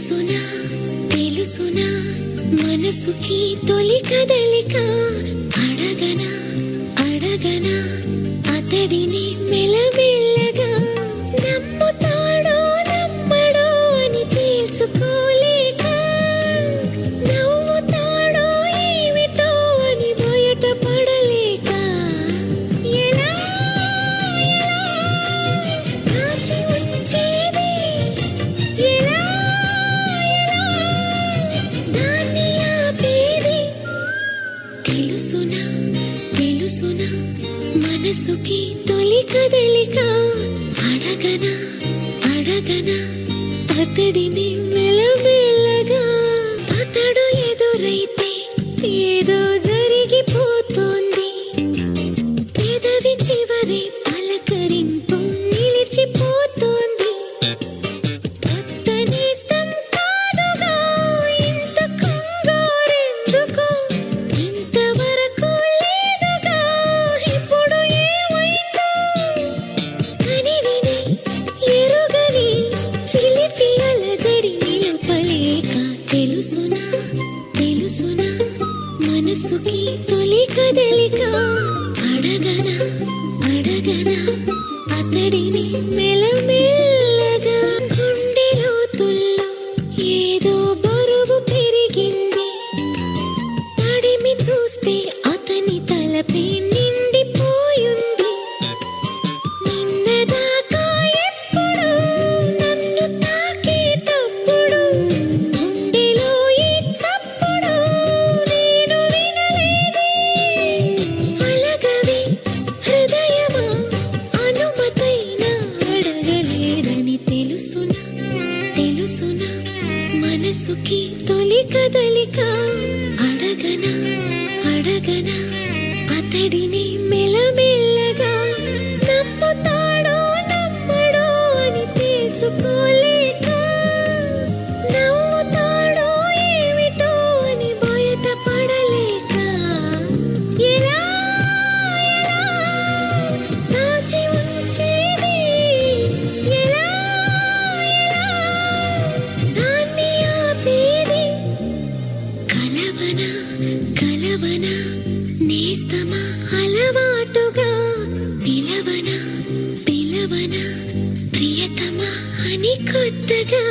తెలుసునా తెలుసునా మనసుకి తొలి కదలిక అడగనా అడగనా అతడిని మెల్లమెల్లగా నమ్ముతాడో నమ్మడో అని తెలుసుకోలేక నవ్వుతాడో ఏమిటో అని బయట పడలేక ఎలా ఎలా దాచి ఉంచేది ఎలా ఎలా దాన్ని ఆపేది తెలుసునా తెలుసునా మనసుకి తొలి కదలిక అడగనా అడగనా అతడిని మెల్లమెల్లగా అతడు ఎదురైతే ఏదో జరిగిపోతోంది పెదవి చివరి పలకరింపు నిలిచిపోతోంది అత్తనేస్తం కాదుగా ఇంత కంగారెందుకో ఇంతవరకు లేదుగా ఇప్పుడు ఏమైందో కనివిని ఎరుగని చిలిపి అలజడి నిలుపలేక తెలుసునా తెలుసునా మనసుకి తొలి కదలిక అడగనా అడగనా అతడిని మెల్లమెల్లగా గుండె లోతుల్లో ఏదో బరువు పెరిగింది తడిమి చూస్తే అతని తలపై నిండిపోయింది నిన్నదాకా ఎప్పుడు నన్ను తాకేటప్పుడు గుండెలో ఈ చప్పుడు నేను వినలేదే అలగవే హృదయమా అనుమతైనా అడగలేదని తెలుసునా తెలుసునా మనసుకి తొలి కదలిక అడగనా అడగనా అతడిని మెల్లమెల్లగా నమ్ముతాడో నమ్మడో అని తెలుసుకోలేక నవ్వుతాడో ఏమిటో అని బయట పడలేక ఎలా ఎలా దాచి ఉంచేది ఎలా ఎలా దాన్ని ఆపేది కలవనా కలవనా నేస్తమా అలవాటుగా పిలవనా పిలవనా ప్రియతమా అని కొత్తగా